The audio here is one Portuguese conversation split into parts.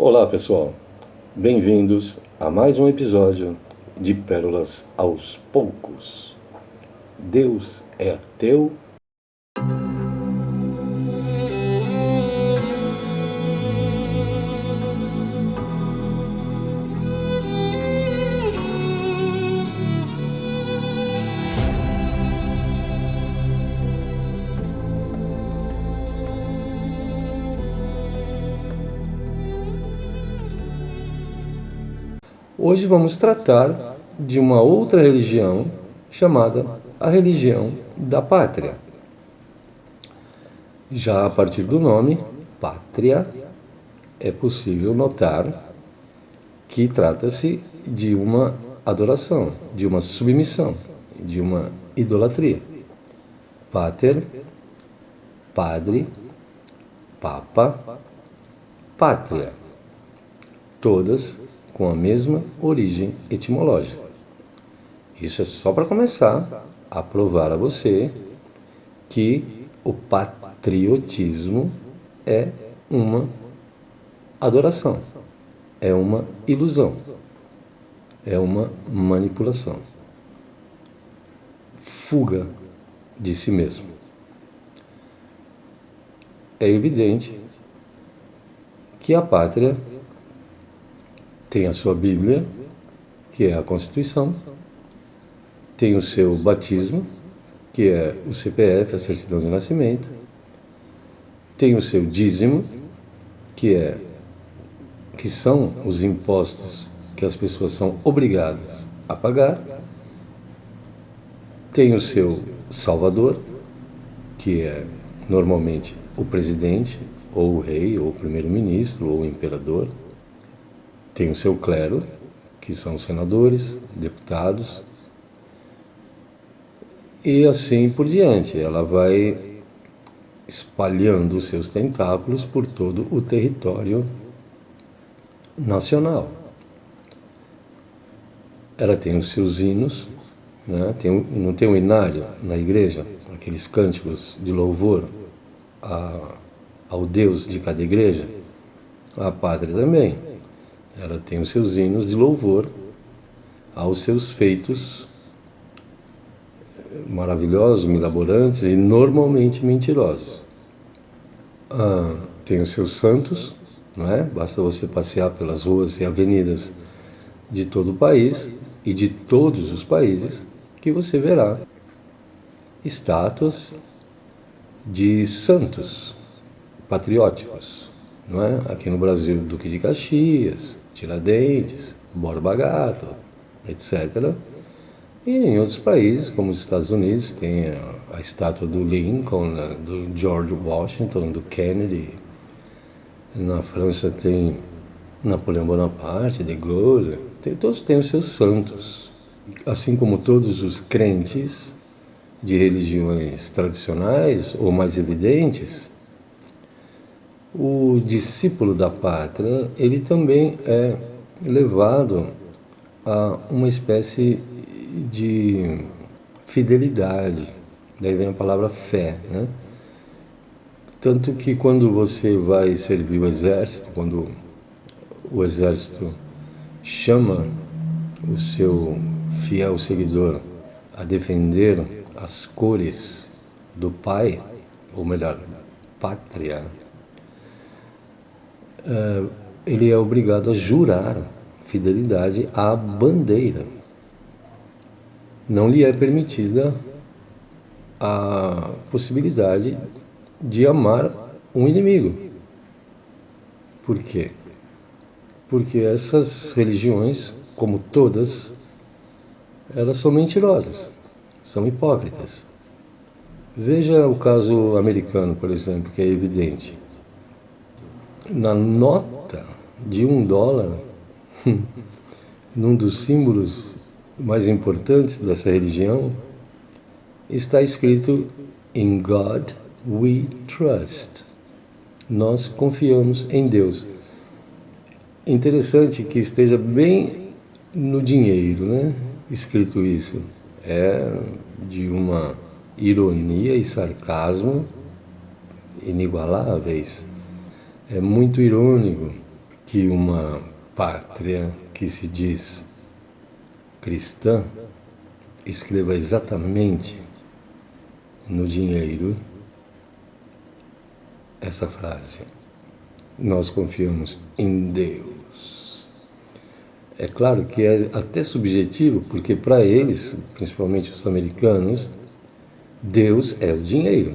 Olá pessoal, bem-vindos a mais um episódio de Pérolas aos Poucos. Deus é teu. Hoje vamos tratar de uma outra religião chamada a religião da pátria. Já a partir do nome, pátria, é possível notar que trata-se de uma adoração, de uma submissão, de uma idolatria. Pater, padre, papa, pátria. Todas com a mesma origem etimológica. Isso é só para começar a provar a você que o patriotismo é uma adoração, é uma ilusão, é uma manipulação. Fuga de si mesmo. É evidente que a pátria tem a sua Bíblia, que é a Constituição, tem o seu batismo, que é o CPF, a certidão de nascimento, tem o seu dízimo, que são os impostos que as pessoas são obrigadas a pagar, tem o seu Salvador, que é normalmente o presidente, ou o rei, ou o primeiro-ministro, ou o imperador, tem o seu clero, que são senadores, deputados, e assim por diante. Ela vai espalhando os seus tentáculos por todo o território nacional. Ela tem os seus hinos, né? Não tem um inário na igreja, aqueles cânticos de louvor ao Deus de cada igreja? A pátria também. Ela tem os seus hinos de louvor aos seus feitos maravilhosos, milaborantes e normalmente mentirosos. Tem os seus santos, não é? Basta você passear pelas ruas e avenidas de todo o país e de todos os países que você verá estátuas de santos patrióticos, não é? Aqui no Brasil, Duque de Caxias, Tiradentes, Borba Gato, etc. E em outros países, como os Estados Unidos, tem a estátua do Lincoln, do George Washington, do Kennedy. Na França tem Napoleão Bonaparte, De Gaulle. Todos têm os seus santos. Assim como todos os crentes de religiões tradicionais ou mais evidentes, o discípulo da pátria, ele também é levado a uma espécie de fidelidade. Daí vem a palavra fé, né? Tanto que quando você vai servir o exército, quando o exército chama o seu fiel seguidor a defender as cores do pai, ou melhor, pátria, ele é obrigado a jurar fidelidade à bandeira. Não lhe é permitida a possibilidade de amar um inimigo. Por quê? Porque essas religiões, como todas, elas são mentirosas, são hipócritas. Veja o caso americano, por exemplo, que é evidente. Na nota de $1, num dos símbolos mais importantes dessa religião, está escrito "In God we trust". Nós confiamos em Deus. Interessante que esteja bem no dinheiro, né? Escrito isso. É de uma ironia e sarcasmo inigualáveis. É muito irônico que uma pátria que se diz cristã escreva exatamente no dinheiro essa frase: nós confiamos em Deus. É claro que é até subjetivo, porque para eles, principalmente os americanos, Deus é o dinheiro.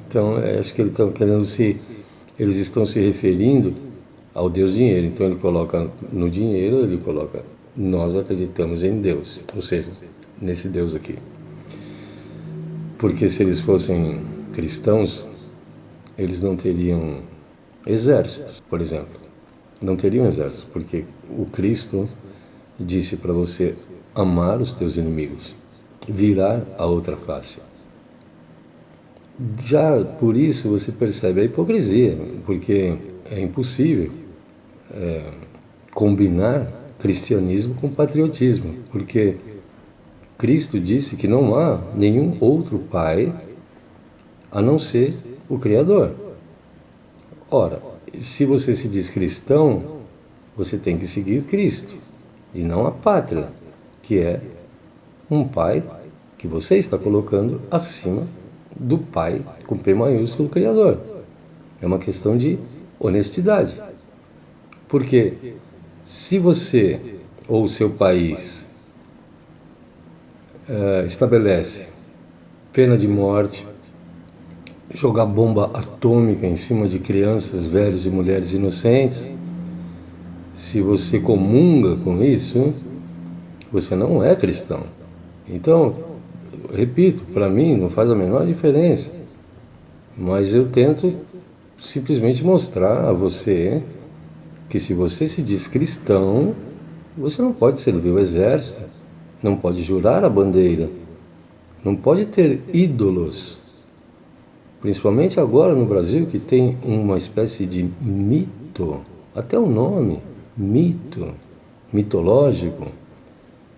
Então, acho que eles estão se referindo ao Deus dinheiro. Então, ele coloca no dinheiro, ele coloca, nós acreditamos em Deus, ou seja, nesse Deus aqui. Porque se eles fossem cristãos, eles não teriam exércitos, por exemplo. Não teriam exércitos, porque o Cristo disse para você amar os teus inimigos, virar a outra face. Já por isso você percebe a hipocrisia, porque é impossível combinar cristianismo com patriotismo, porque Cristo disse que não há nenhum outro Pai a não ser o Criador. Ora, se você se diz cristão, você tem que seguir Cristo, e não a pátria, que é um Pai que você está colocando acima do Pai, com P maiúsculo, Criador. É uma questão de honestidade. Porque se você ou o seu país estabelece pena de morte, jogar bomba atômica em cima de crianças, velhos e mulheres inocentes, se você comunga com isso, você não é cristão. Então, repito, para mim não faz a menor diferença, mas eu tento simplesmente mostrar a você que se você se diz cristão, você não pode servir o exército, não pode jurar a bandeira, não pode ter ídolos, principalmente agora no Brasil, que tem uma espécie de mito, até o nome, mito, mitológico,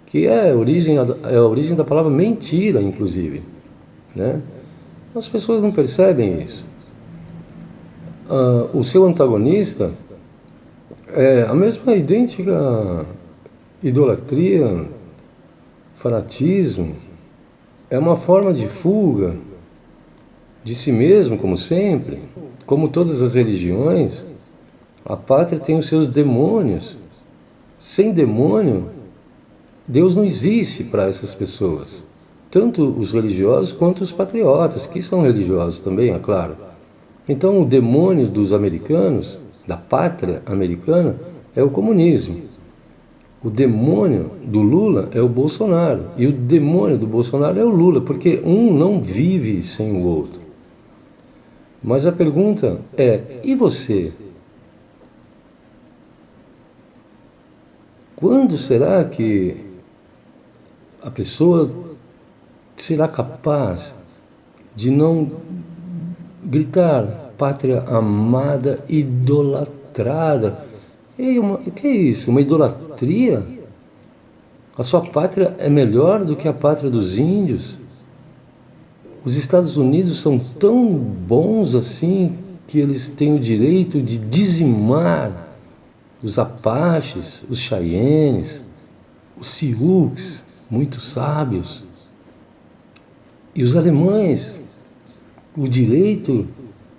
que é a origem da palavra mentira, inclusive, né? As pessoas não percebem isso. O seu antagonista é a mesma idêntica idolatria, fanatismo, é uma forma de fuga de si mesmo, como sempre. Como todas as religiões, a pátria tem os seus demônios. Sem demônio, Deus não existe para essas pessoas. Tanto os religiosos quanto os patriotas, que são religiosos também, é claro. Então, o demônio dos americanos, da pátria americana, é o comunismo. O demônio do Lula é o Bolsonaro. E o demônio do Bolsonaro é o Lula, porque um não vive sem o outro. Mas a pergunta é, e você? Quando será que a pessoa será capaz de não gritar pátria amada, idolatrada? Que é isso? Uma idolatria? A sua pátria é melhor do que a pátria dos índios? Os Estados Unidos são tão bons assim que eles têm o direito de dizimar os Apaches, os Cheyennes, os Sioux, muito sábios, e os alemães, o direito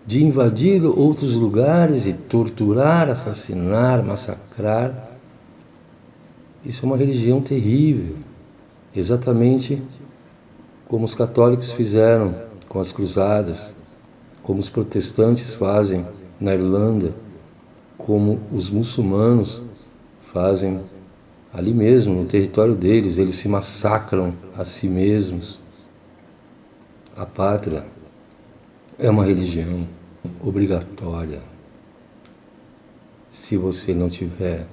de invadir outros lugares e torturar, assassinar, massacrar. Isso é uma religião terrível, exatamente como os católicos fizeram com as cruzadas, como os protestantes fazem na Irlanda, como os muçulmanos fazem ali mesmo, no território deles. Eles se massacram a si mesmos. A pátria é uma religião obrigatória. Se você não tiver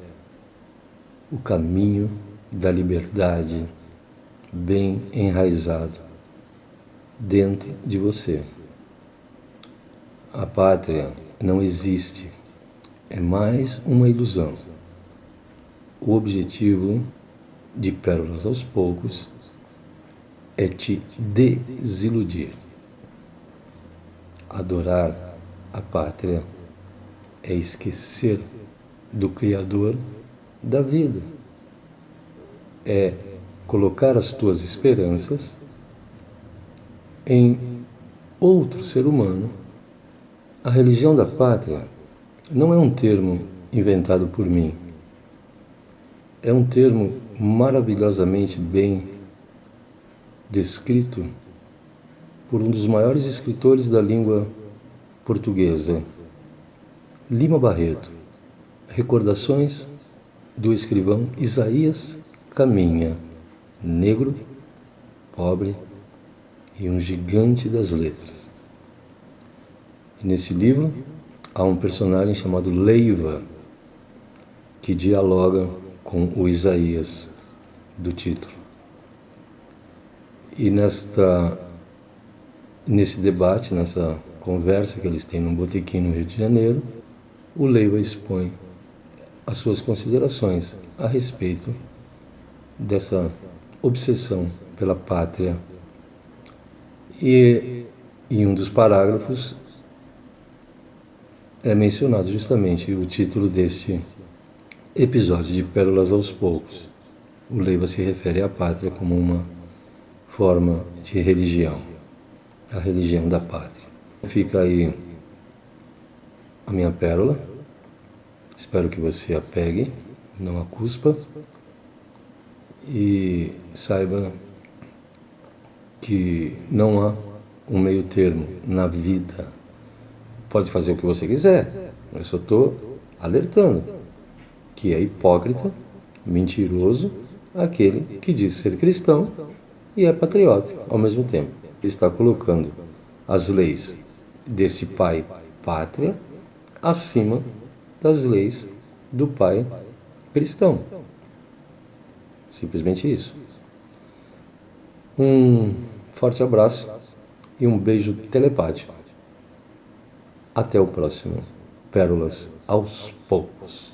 o caminho da liberdade bem enraizado dentro de você. A pátria não existe, é mais uma ilusão. O objetivo de Pérolas aos Poucos é te desiludir. Adorar a pátria é esquecer do Criador da vida. É colocar as tuas esperanças em outro ser humano. A religião da pátria não é um termo inventado por mim. É um termo maravilhosamente bem descrito por um dos maiores escritores da língua portuguesa, Lima Barreto. Recordações do escrivão Isaías Caminha, negro, pobre e um gigante das letras. E nesse livro há um personagem chamado Leiva, que dialoga com o Isaías do título. E nesse debate, nessa conversa que eles têm num botequim no Rio de Janeiro, o Leiva expõe as suas considerações a respeito dessa obsessão pela pátria. E em um dos parágrafos é mencionado justamente o título deste episódio de Pérolas aos Poucos. O Leiva se refere à pátria como uma forma de religião, a religião da pátria. Fica aí a minha pérola. Espero que você a pegue, não a cuspa, e saiba que não há um meio termo na vida. Pode fazer o que você quiser, eu só estou alertando que é hipócrita, mentiroso, aquele que diz ser cristão e é patriota ao mesmo tempo. Ele está colocando as leis desse pai pátria acima das leis do pai cristão. Simplesmente isso. Um forte abraço e um beijo telepático. Até o próximo Pérolas aos Poucos.